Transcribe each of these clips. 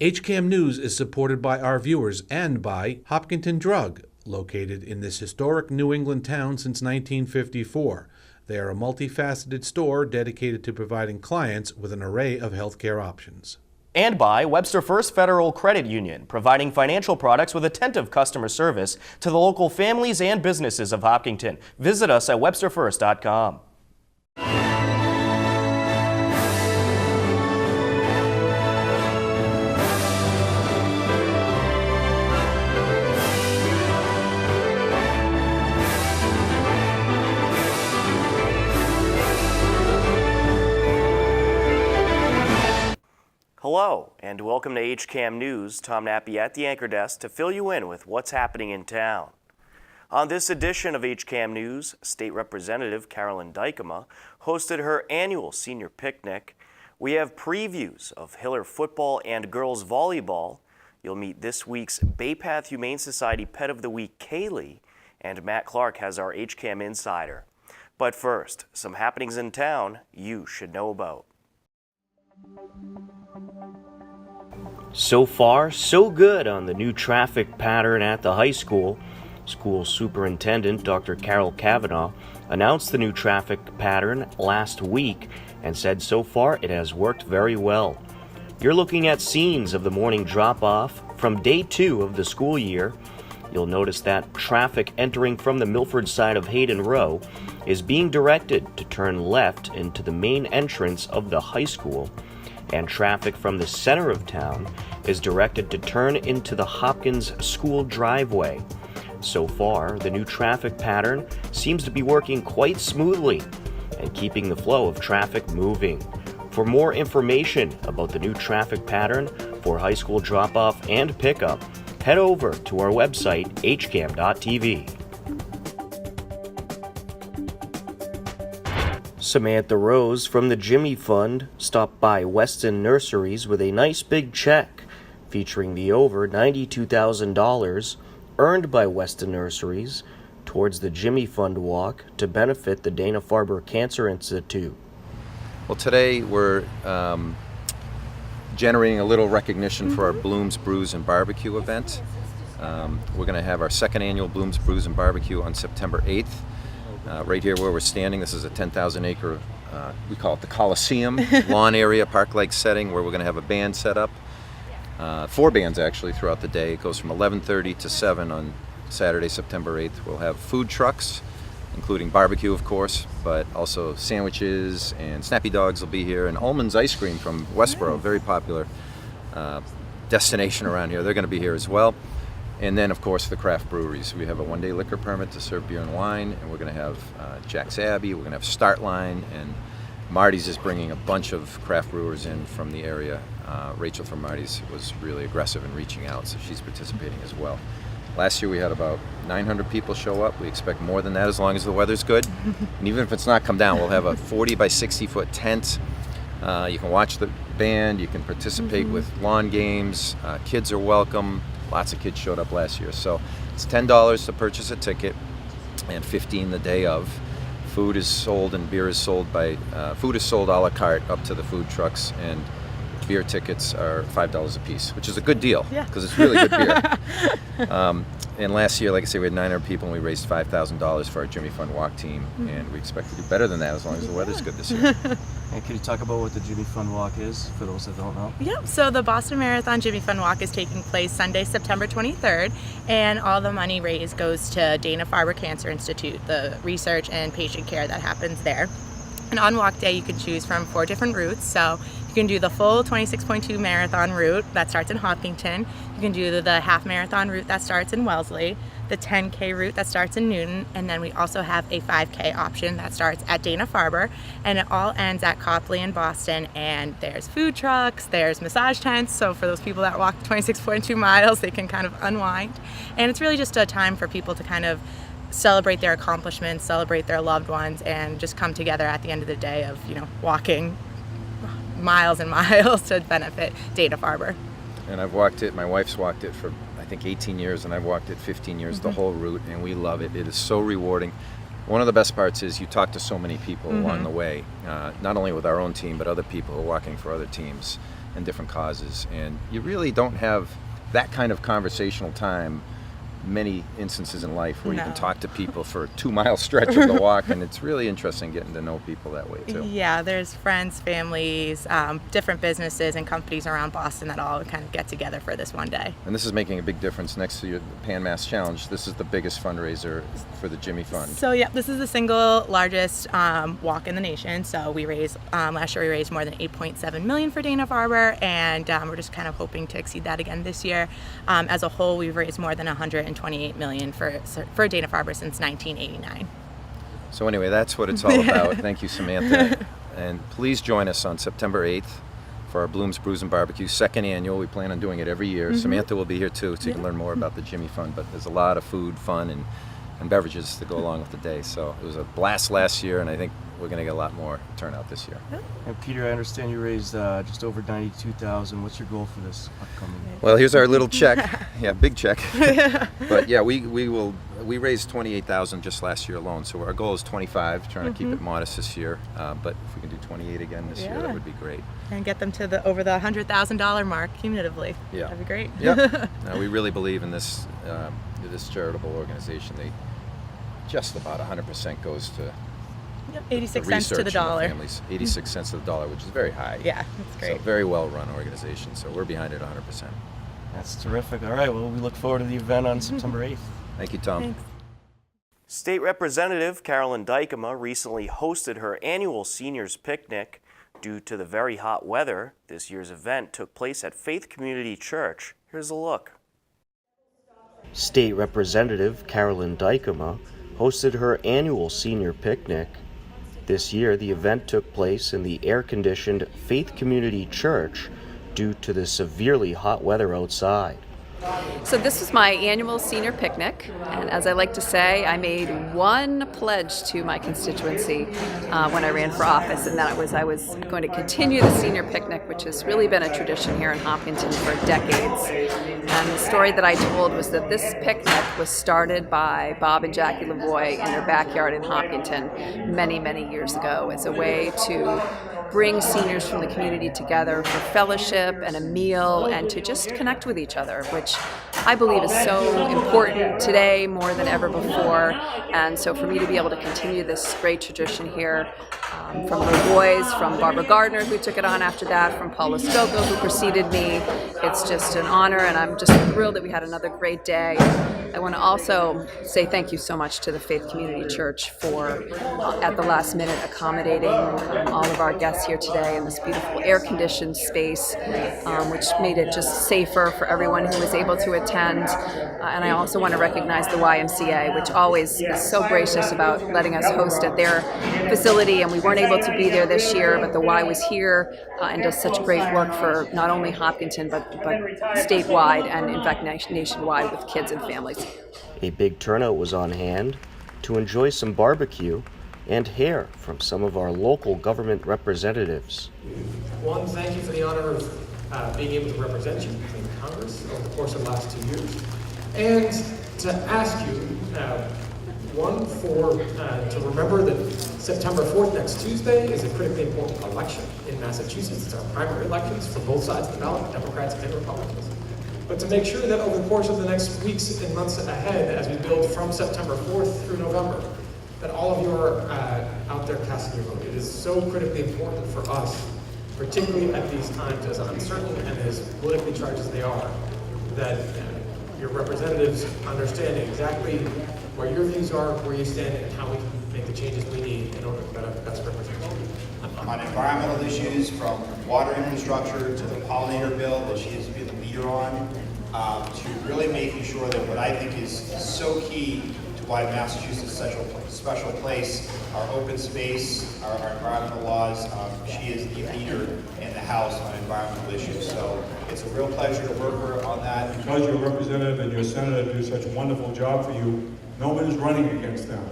HCAM News is supported by our viewers and by Hopkinton Drug, located in this historic New England town since 1954. They are a multifaceted store dedicated to providing clients with an array of healthcare options. And by Webster First Federal Credit Union, providing financial products with attentive customer service to the local families and businesses of Hopkinton. Visit us at websterfirst.com. Hello, and welcome to HCAM News. Tom Nappy at the anchor desk to fill you in with what's happening in town. On this edition of HCAM News, State Representative Carolyn Dykema hosted her annual senior picnic. We have previews of Hiller football and girls volleyball. You'll meet this week's Bay Path Humane Society Pet of the Week, Kaylee, and Matt Clark has our HCAM Insider. But first, some happenings in town you should know about. So far, so good on the new traffic pattern at the high school. School Superintendent Dr. Carol Kavanaugh announced the new traffic pattern last week and said so far it has worked very well. You're looking at scenes of the morning drop-off from day 2 of the school year. You'll notice that traffic entering from the Milford side of Hayden Row is being directed to turn left into the main entrance of the high school, and traffic from the center of town is directed to turn into the Hopkins School driveway. So far, the new traffic pattern seems to be working quite smoothly and keeping the flow of traffic moving. For more information about the new traffic pattern for high school drop-off and pickup, head over to our website, hcam.tv. Samantha Rose from the Jimmy Fund stopped by Weston Nurseries with a nice big check featuring the over $92,000 earned by Weston Nurseries towards the Jimmy Fund walk to benefit the Dana-Farber Cancer Institute. Well, today we're generating a little recognition for our Blooms, Brews, and Barbecue event. We're going to have our second annual Blooms, Brews, and Barbecue on September 8th. Right here where we're standing, this is a 10,000 acre, we call it the Coliseum, lawn area, park-like setting where we're going to have a band set up. 4 bands actually throughout the day. It goes from 11:30 to 7 on Saturday, September 8th. We'll have food trucks, including barbecue of course, but also sandwiches, and Snappy Dogs will be here, and Ullman's Ice Cream from Westboro, very popular destination around here. They're going to be here as well. And then, of course, the craft breweries. We have a 1-day liquor permit to serve beer and wine, and we're going to have Jack's Abbey, we're going to have Start Line, and Marty's is bringing a bunch of craft brewers in from the area. Rachel from Marty's was really aggressive in reaching out, so she's participating as well. Last year we had about 900 people show up. We expect more than that as long as the weather's good. And even if it's not come down, we'll have a 40 by 60 foot tent. You can watch the band, you can participate with lawn games, kids are welcome. Lots of kids showed up last year. So it's $10 to purchase a ticket and $15 the day of. Food is sold and beer is sold food is sold a la carte up to the food trucks, and beer tickets are $5 a piece, which is a good deal because it's really good beer. And last year, like I say, we had 900 people and we raised $5,000 for our Jimmy Fund Walk team, and we expect to do better than that as long as the weather's good this year. And can you talk about what the Jimmy Fund Walk is for those that don't know? Yep, so the Boston Marathon Jimmy Fund Walk is taking place Sunday, September 23rd, and all the money raised goes to Dana-Farber Cancer Institute, the research and patient care that happens there. And on walk day, you can choose from 4 different routes. So you can do the full 26.2 marathon route that starts in Hopkinton. You can do the half marathon route that starts in Wellesley, the 10K route that starts in Newton, and then we also have a 5K option that starts at Dana-Farber, and it all ends at Copley in Boston. And there's food trucks, there's massage tents, so for those people that walk 26.2 miles, they can kind of unwind. And it's really just a time for people to kind of celebrate their accomplishments, celebrate their loved ones, and just come together at the end of the day of, walking miles and miles to benefit Dana-Farber. And I've walked it, my wife's walked it for I think 18 years, and I've walked it 15 years, the whole route, and we love it. It is so rewarding. One of the best parts is you talk to so many people along the way, not only with our own team, but other people who are walking for other teams. and different causes. And you really don't have that kind of conversational time many instances in life where you can talk to people for a 2-mile stretch of the walk, and it's really interesting getting to know people that way too. Yeah, there's friends, families, different businesses and companies around Boston that all kind of get together for this one day. And this is making a big difference. Next to the Pan Mass Challenge, this is the biggest fundraiser for the Jimmy Fund. So yeah, this is the single largest walk in the nation. So we raised, last year we raised more than $8.7 million for Dana-Farber, and we're just kind of hoping to exceed that again this year. As a whole, we've raised more than $128 million for Dana-Farber since 1989. So anyway, that's what it's all about. Thank you, Samantha. And please join us on September 8th for our Blooms, Brews, and Barbecue, second annual. We plan on doing it every year. Samantha will be here too, so you can learn more about the Jimmy Fund. But there's a lot of food, fun, and beverages to go along with the day. So it was a blast last year, and I think we're going to get a lot more turnout this year. And Peter, I understand you raised just over $92,000. What's your goal for this upcoming? Well, here's our little check. Yeah, big check. But yeah, we raised $28,000 just last year alone. So our goal is 25. Trying to keep it modest this year. But if we can do 28 again this year, that would be great. And get them to over the $100,000 mark cumulatively. Yeah, that'd be great. Yeah. No, we really believe in this charitable organization. They just about 100% goes to 86 cents to the dollar. Families, 86 cents to the dollar, which is very high. Yeah, that's great. So very well run organization. So we're behind it 100%. That's terrific. All right, well, we look forward to the event on September 8th. Thank you, Tom. Thanks. State Representative Carolyn Dykema recently hosted her annual seniors picnic. Due to the very hot weather, this year's event took place at Faith Community Church. Here's a look. State Representative Carolyn Dykema hosted her annual senior picnic. This year, the event took place in the air-conditioned Faith Community Church due to the severely hot weather outside. So this was my annual senior picnic, and as I like to say, I made one pledge to my constituency when I ran for office, and that was I was going to continue the senior picnic, which has really been a tradition here in Hopkinton for decades. And the story that I told was that this picnic was started by Bob and Jackie Lavoie in their backyard in Hopkinton many, many years ago as a way to bring seniors from the community together for fellowship and a meal and to just connect with each other, which I believe is so important today more than ever before. And so for me to be able to continue this great tradition here, from the boys, from Barbara Gardner, who took it on after that, from Paula Stocco, who preceded me, it's just an honor, and I'm just thrilled that we had another great day. I want to also say thank you so much to the Faith Community Church for, at the last minute, accommodating all of our guests here today in this beautiful air-conditioned space, which made it just safer for everyone who was able to attend. And I also want to recognize the YMCA, which always is so gracious about letting us host at their facility, and we weren't able to be there this year, but the Y was here and does such great work for not only Hopkinton, but statewide and in fact nationwide with kids and families. A big turnout was on hand to enjoy some barbecue and hear from some of our local government representatives. One, thank you for the honor of being able to represent you in Congress over the course of the last 2 years. And to ask you, one, to remember that September 4th, next Tuesday, is a critically important election in Massachusetts. It's our primary elections for both sides of the ballot, Democrats and Republicans. But to make sure that over the course of the next weeks and months ahead, as we build from September 4th through November, that all of you are out there casting your vote. It is so critically important for us, particularly at these times, as uncertain and as politically charged as they are, that your representatives understand exactly where your views are, where you stand, and how we can make the changes we need in order to best represent you. On environmental issues, from water infrastructure to the pollinator bill that she has been the leader on, to really making sure that what I think is so key to why Massachusetts is such a special place, our open space, our environmental laws. She is the leader in the House on environmental issues. So it's a real pleasure to work with her on that. Because your representative and your senator do such a wonderful job for you, no one is running against them.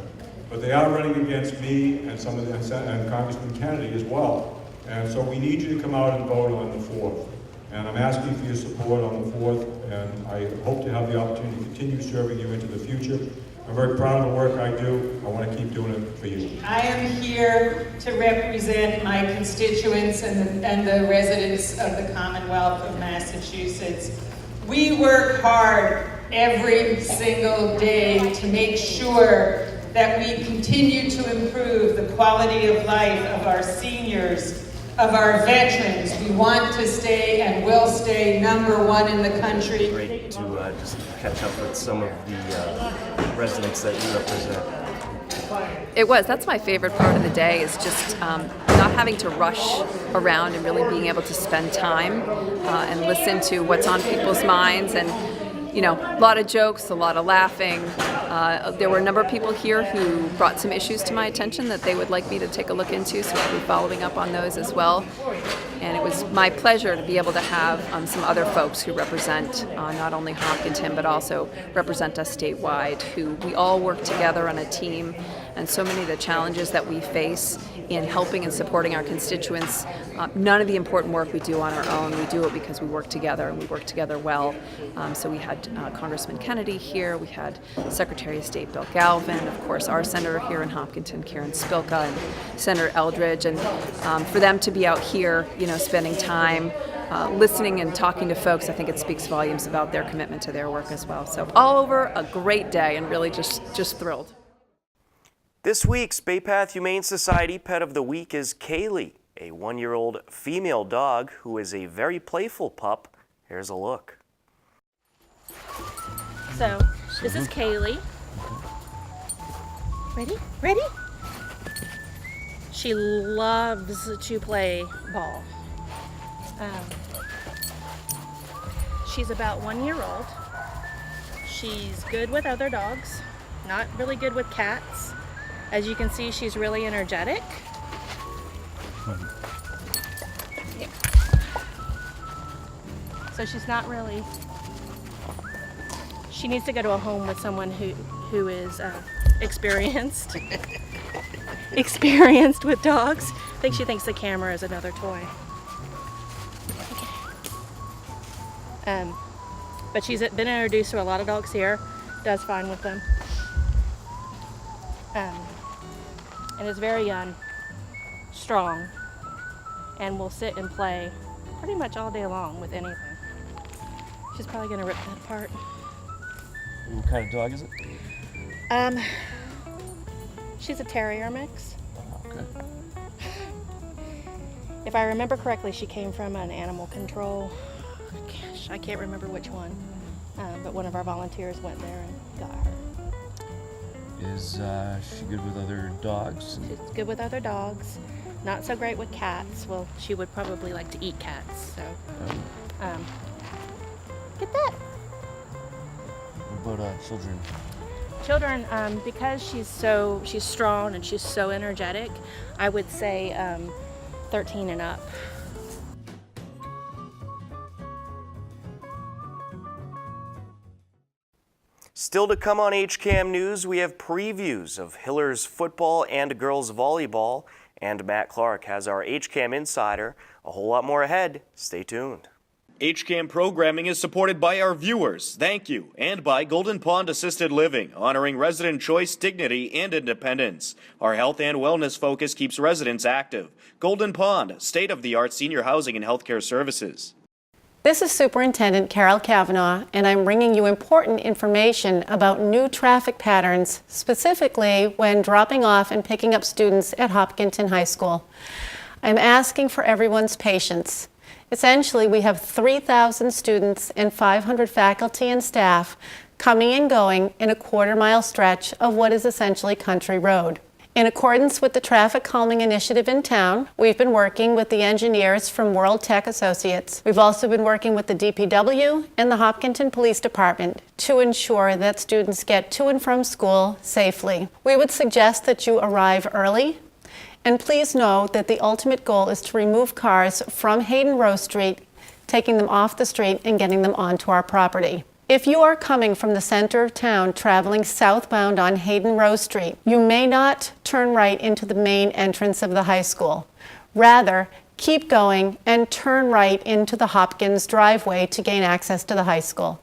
But they are running against me and some of them, and Congressman Kennedy as well. And so we need you to come out and vote on the 4th. And I'm asking for your support on the 4th, and I hope to have the opportunity to continue serving you into the future. I'm very proud of the work I do. I want to keep doing it for you. I am here to represent my constituents and the residents of the Commonwealth of Massachusetts. We work hard every single day to make sure that we continue to improve the quality of life of our seniors, of our veterans. We want to stay and will stay #1 in the country. Great to just catch up with some of the residents that you represent. It was. That's my favorite part of the day, is just not having to rush around and really being able to spend time and listen to what's on people's minds. And, you know, a lot of jokes, a lot of laughing. There were a number of people here who brought some issues to my attention that they would like me to take a look into, so I'll be following up on those as well. And it was my pleasure to be able to have some other folks who represent not only Hopkinton but also represent us statewide, who we all work together on a team. And so many of the challenges that we face in helping and supporting our constituents, none of the important work we do on our own. We do it because we work together, and we work together well. So we had Congressman Kennedy here, we had Secretary of State Bill Galvin, of course our Senator here in Hopkinton, Karen Spilka, and Senator Eldridge. And for them to be out here, you know, spending time listening and talking to folks, I think it speaks volumes about their commitment to their work as well. So all over, a great day, and really just thrilled. This week's Bay Path Humane Society Pet of the Week is Kaylee, a 1-year-old female dog who is a very playful pup. Here's a look. So, this is Kaylee. Ready? Ready? She loves to play ball. She's about 1 year old. She's good with other dogs, not really good with cats. As you can see, she's really energetic. Yeah. So she's not really, she needs to go to a home with someone who is experienced with dogs. I think she thinks the camera is another toy. Okay. But she's been introduced to a lot of dogs here, does fine with them. And is very strong, and will sit and play pretty much all day long with anything. She's probably gonna rip that apart. What kind of dog is it? She's a terrier mix. Okay. If I remember correctly, she came from an animal control. Gosh, I can't remember which one, but one of our volunteers went there and got her. Is she good with other dogs? She's good with other dogs. Not so great with cats. Well, she would probably like to eat cats. So, get that. What about children? Children, because she's strong and she's so energetic, I would say 13 and up. Still to come on HCAM News, we have previews of Hillers football and girls volleyball, and Matt Clark has our HCAM Insider. A whole lot more ahead. Stay tuned. HCAM programming is supported by our viewers, thank you, and by Golden Pond Assisted Living, honoring resident choice, dignity, and independence. Our health and wellness focus keeps residents active. Golden Pond, state-of-the-art senior housing and healthcare services. This is Superintendent Carol Kavanaugh, and I'm bringing you important information about new traffic patterns, specifically when dropping off and picking up students at Hopkinton High School. I'm asking for everyone's patience. Essentially, we have 3,000 students and 500 faculty and staff coming and going in a quarter-mile stretch of what is essentially country road. In accordance with the traffic calming initiative in town, we've been working with the engineers from World Tech Associates. We've also been working with the DPW and the Hopkinton Police Department to ensure that students get to and from school safely. We would suggest that you arrive early, and please know that the ultimate goal is to remove cars from Hayden Row Street, taking them off the street and getting them onto our property. If you are coming from the center of town traveling southbound on Hayden Row Street, you may not turn right into the main entrance of the high school. Rather, keep going and turn right into the Hopkins driveway to gain access to the high school.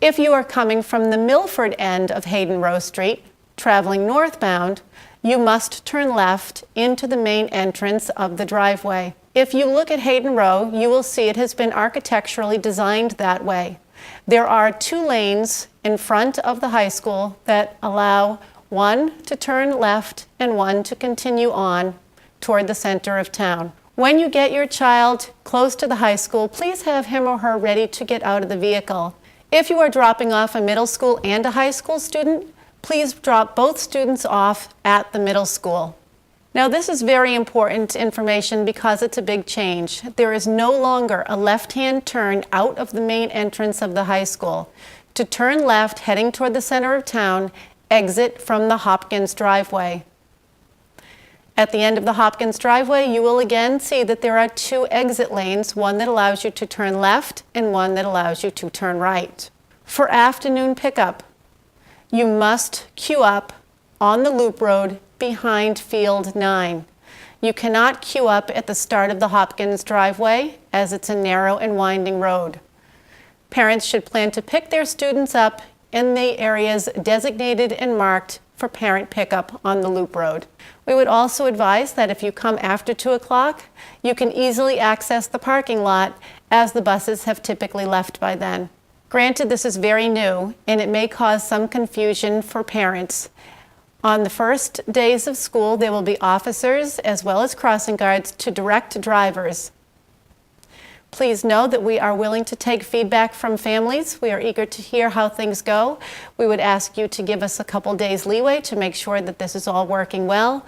If you are coming from the Milford end of Hayden Row Street, traveling northbound, you must turn left into the main entrance of the driveway. If you look at Hayden Row, you will see it has been architecturally designed that way. There are 2 lanes in front of the high school that allow one to turn left and one to continue on toward the center of town. When you get your child close to the high school, please have him or her ready to get out of the vehicle. If you are dropping off a middle school and a high school student, please drop both students off at the middle school. Now, this is very important information because it's a big change. There is no longer a left-hand turn out of the main entrance of the high school. To turn left, heading toward the center of town, exit from the Hopkins driveway. At the end of the Hopkins driveway, you will again see that there are 2 exit lanes, one that allows you to turn left and one that allows you to turn right. For afternoon pickup, you must queue up on the loop road behind Field 9. You cannot queue up at the start of the Hopkins driveway as it's a narrow and winding road. Parents should plan to pick their students up in the areas designated and marked for parent pickup on the loop road. We would also advise that if you come after 2 o'clock, you can easily access the parking lot as the buses have typically left by then. Granted, this is very new and it may cause some confusion for parents. On the first days of school, there will be officers as well as crossing guards to direct drivers. Please know that we are willing to take feedback from families. We are eager to hear how things go. We would ask you to give us a couple days leeway to make sure that this is all working well.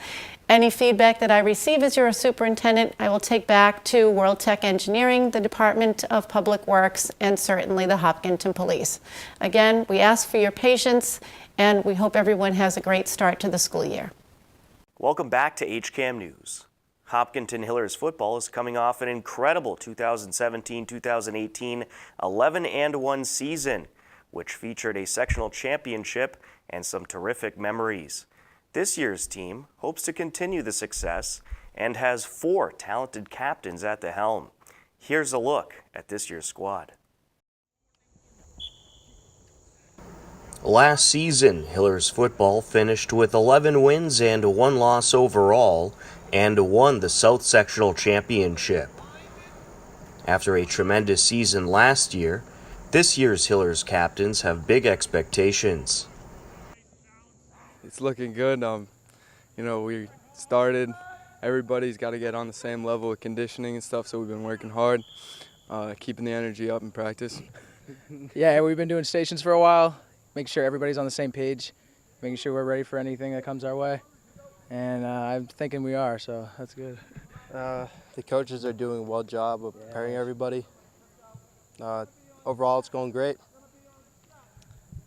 Any feedback that I receive as your superintendent, I will take back to World Tech Engineering, the Department of Public Works, and certainly the Hopkinton Police. Again, we ask for your patience, and we hope everyone has a great start to the school year. Welcome back to HCAM News. Hopkinton Hillers football is coming off an incredible 2017-2018 11-1 season, which featured a sectional championship and some terrific memories. This year's team hopes to continue the success and has 4 talented captains at the helm. Here's a look at this year's squad. Last season, Hillers football finished with 11 wins and 1 loss overall and won the South Sectional Championship. After a tremendous season last year, this year's Hillers captains have big expectations. It's looking good. We started, everybody's got to get on the same level with conditioning and stuff, so we've been working hard, keeping the energy up in practice. Yeah, we've been doing stations for a while, making sure everybody's on the same page, making sure we're ready for anything that comes our way. And I'm thinking we are, so that's good. The coaches are doing a well job of preparing everybody. Overall, it's going great.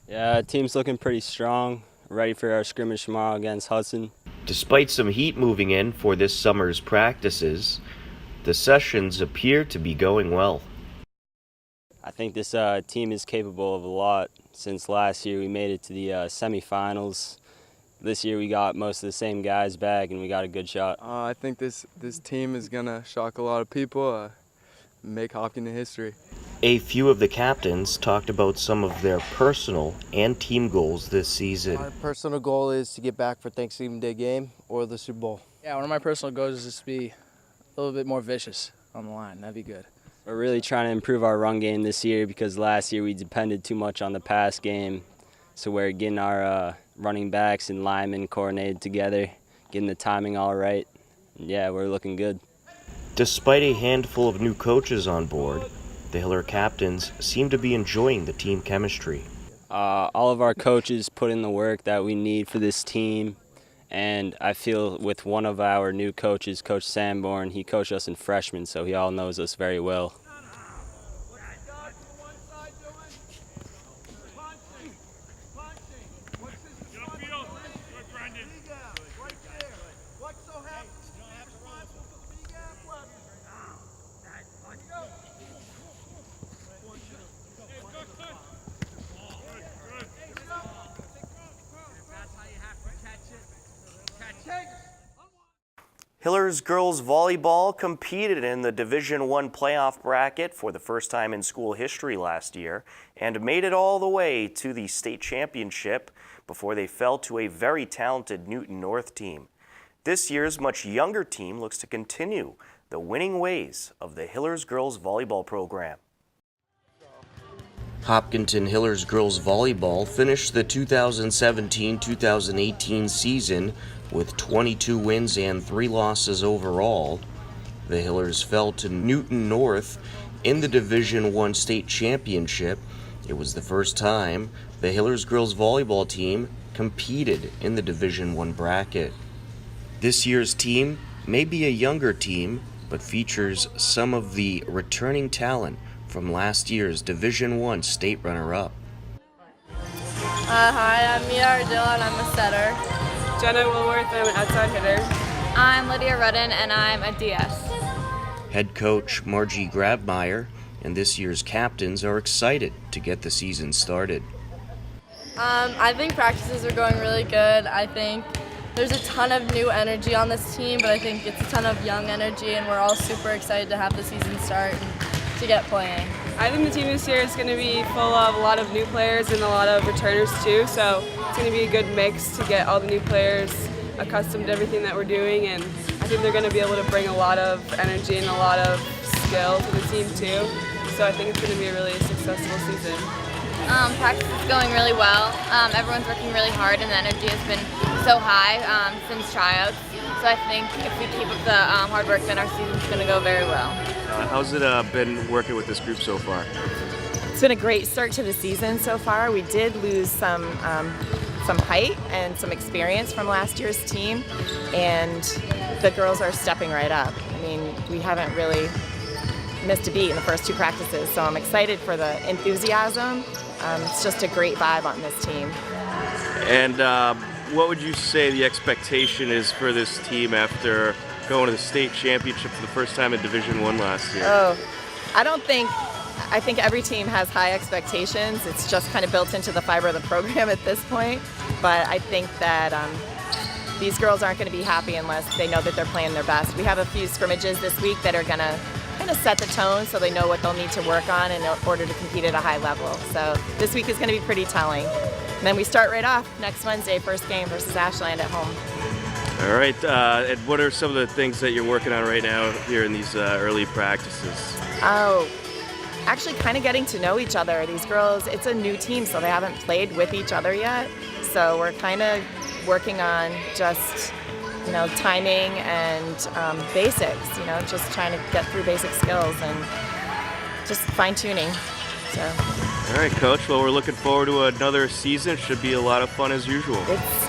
Yeah, team's looking pretty strong. Ready for our scrimmage tomorrow against Hudson. Despite some heat moving in for this summer's practices, the sessions appear to be going well. I think this team is capable of a lot. Since last year we made it to the semifinals. This year we got most of the same guys back and we got a good shot. I think this team is going to shock a lot of people, make Hopkinton history. A few of the captains talked about some of their personal and team goals this season. Our personal goal is to get back for Thanksgiving Day game or the Super Bowl. Yeah, one of my personal goals is just to be a little bit more vicious on the line. That'd be good. We're really trying to improve our run game this year because last year we depended too much on the pass game. So we're getting our running backs and linemen coordinated together, getting the timing all right. And yeah, we're looking good. Despite a handful of new coaches on board, the Hiller captains seem to be enjoying the team chemistry. All of our coaches put in the work that we need for this team. And I feel with one of our new coaches, Coach Sanborn, he coached us in freshman, so he all knows us very well. Hillers girls volleyball competed in the Division I playoff bracket for the first time in school history last year and made it all the way to the state championship before they fell to a very talented Newton North team. This year's much younger team looks to continue the winning ways of the Hillers girls volleyball program. Hopkinton Hillers girls volleyball finished the 2017-2018 season with 22 wins and 3 losses overall. The Hillers fell to Newton North in the Division I state championship. It was the first time the Hillers girls volleyball team competed in the Division I bracket. This year's team may be a younger team, but features some of the returning talent from last year's Division I state runner-up. Hi, I'm Mia Ardilla and I'm a setter. Jenna Woolworth, I'm an outside hitter. I'm Lydia Rudden and I'm a DS. Head coach Margie Grabmeyer and this year's captains are excited to get the season started. I think practices are going really good. I think there's a ton of new energy on this team, but I think it's a ton of young energy and we're all super excited to have the season start and to get playing. I think the team this year is going to be full of a lot of new players and a lot of returners too, so it's going to be a good mix to get all the new players accustomed to everything that we're doing, and I think they're going to be able to bring a lot of energy and a lot of skill to the team too, so I think it's going to be a really successful season. Practice is going really well. Everyone's working really hard and the energy has been so high since tryouts, so I think if we keep up the hard work, then our season's going to go very well. How's it been working with this group so far? It's been a great start to the season so far. We did lose some height and some experience from last year's team, and the girls are stepping right up. I mean, we haven't really missed a beat in the first 2 practices, so I'm excited for the enthusiasm. It's just a great vibe on this team. And what would you say the expectation is for this team after going to the state championship for the first time in Division I last year? I think every team has high expectations. It's just kind of built into the fiber of the program at this point. But I think that these girls aren't going to be happy unless they know that they're playing their best. We have a few scrimmages this week that are going to kind of set the tone so they know what they'll need to work on in order to compete at a high level. So this week is going to be pretty telling. And then we start right off next Wednesday, first game versus Ashland at home. All right, and what are some of the things that you're working on right now here in these early practices? Oh, actually kind of getting to know each other. These girls, it's a new team, so they haven't played with each other yet. So we're kind of working on just, timing and basics, just trying to get through basic skills and just fine-tuning. So. All right, Coach. Well, we're looking forward to another season. Should be a lot of fun as usual.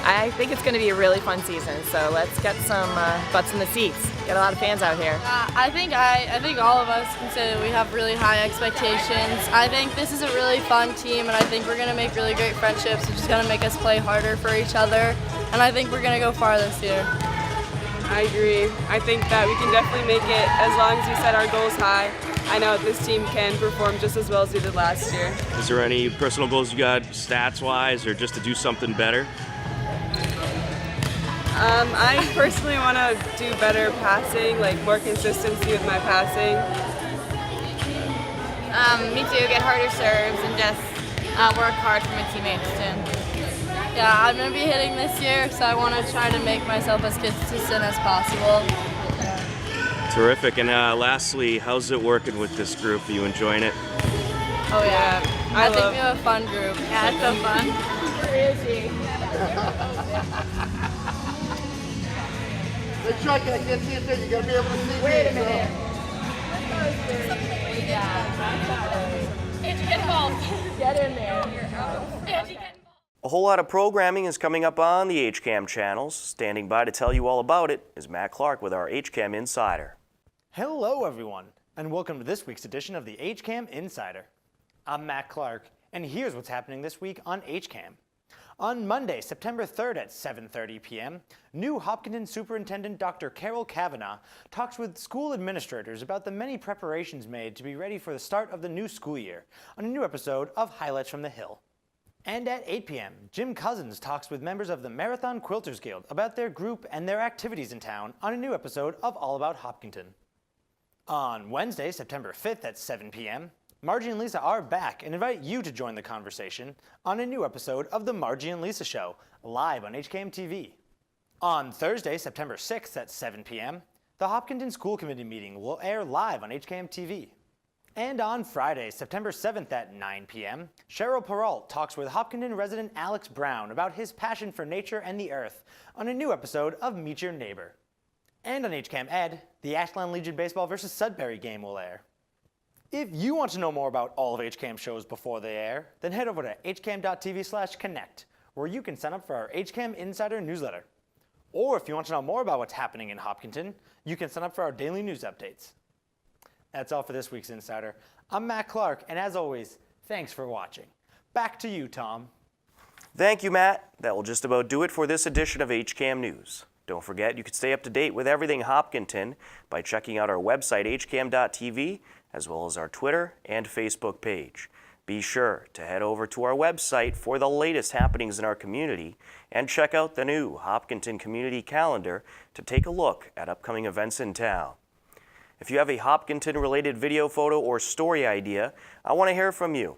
I think it's going to be a really fun season. So let's get some butts in the seats. Get a lot of fans out here. I think all of us can say that we have really high expectations. I think this is a really fun team, and I think we're going to make really great friendships. It's just going to make us play harder for each other, and I think we're going to go far this year. I agree. I think that we can definitely make it as long as we set our goals high. I know this team can perform just as well as we did last year. Is there any personal goals you got stats-wise or just to do something better? I personally want to do better passing, like more consistency with my passing. Me too, get harder serves and just work hard for my teammates too. Yeah, I'm going to be hitting this year, so I want to try to make myself as consistent as possible. Terrific. And lastly, how's it working with this group? Are you enjoying it? Oh yeah, I think we have a fun group. Yeah, it's so fun. Where is he? The truck, I can't see it there. You gotta be able to see. Wait a minute. Angie, get involved. Get in there. Angie, get involved. A whole lot of programming is coming up on the HCAM channels. Standing by to tell you all about it is Matt Clark with our HCAM Insider. Hello everyone, and welcome to this week's edition of the HCAM Insider. I'm Matt Clark, and here's what's happening this week on HCAM. On Monday, September 3rd at 7:30 p.m., new Hopkinton Superintendent Dr. Carol Kavanaugh talks with school administrators about the many preparations made to be ready for the start of the new school year on a new episode of Highlights from the Hill. And at 8 p.m., Jim Cousins talks with members of the Marathon Quilters Guild about their group and their activities in town on a new episode of All About Hopkinton. On Wednesday, September 5th at 7 p.m., Margie and Lisa are back and invite you to join the conversation on a new episode of The Margie and Lisa Show, live on HCAM TV. On Thursday, September 6th at 7 p.m., the Hopkinton School Committee meeting will air live on HCAM TV. And on Friday, September 7th at 9 p.m., Cheryl Perrault talks with Hopkinton resident Alex Brown about his passion for nature and the earth on a new episode of Meet Your Neighbor. And on HCAM Ed, the Ashland Legion Baseball vs. Sudbury game will air. If you want to know more about all of HCAM shows before they air, then head over to hcam.tv/connect, where you can sign up for our HCAM Insider newsletter. Or if you want to know more about what's happening in Hopkinton, you can sign up for our daily news updates. That's all for this week's Insider. I'm Matt Clark, and as always, thanks for watching. Back to you, Tom. Thank you, Matt. That will just about do it for this edition of HCAM News. Don't forget, you can stay up to date with everything Hopkinton by checking out our website, hcam.tv, as well as our Twitter and Facebook page. Be sure to head over to our website for the latest happenings in our community and check out the new Hopkinton Community Calendar to take a look at upcoming events in town. If you have a Hopkinton-related video, photo, or story idea, I want to hear from you.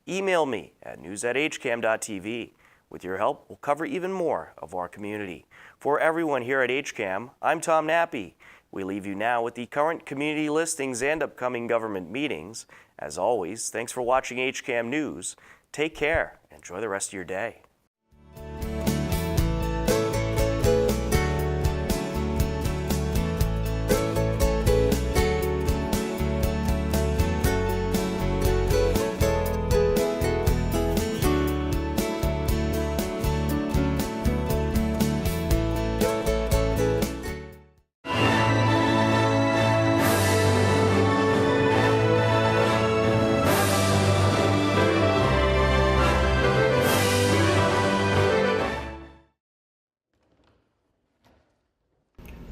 Email me at news@hcam.tv. With your help, we'll cover even more of our community. For everyone here at HCAM, I'm Tom Nappy. We leave you now with the current community listings and upcoming government meetings. As always, thanks for watching HCAM News. Take care. Enjoy the rest of your day.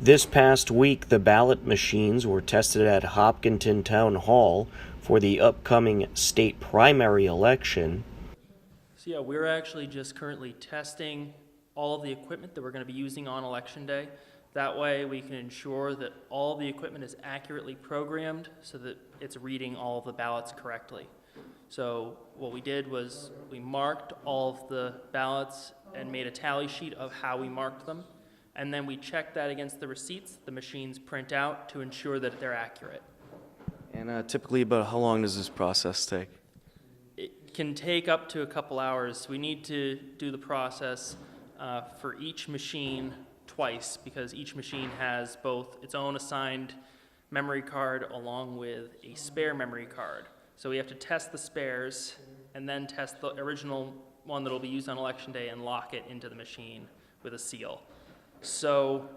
This past week, the ballot machines were tested at Hopkinton Town Hall for the upcoming state primary election. So yeah, we're actually just currently testing all of the equipment that we're going to be using on Election Day. That way we can ensure that all the equipment is accurately programmed so that it's reading all of the ballots correctly. So what we did was we marked all of the ballots and made a tally sheet of how we marked them. And then we check that against the receipts the machines print out to ensure that they're accurate. And typically, about how long does this process take? It can take up to a couple hours. We need to do the process for each machine twice because each machine has both its own assigned memory card along with a spare memory card. So we have to test the spares and then test the original one that will be used on Election Day and lock it into the machine with a seal. So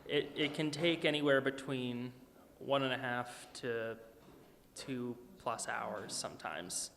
it can take anywhere between 1.5 to 2+ hours sometimes.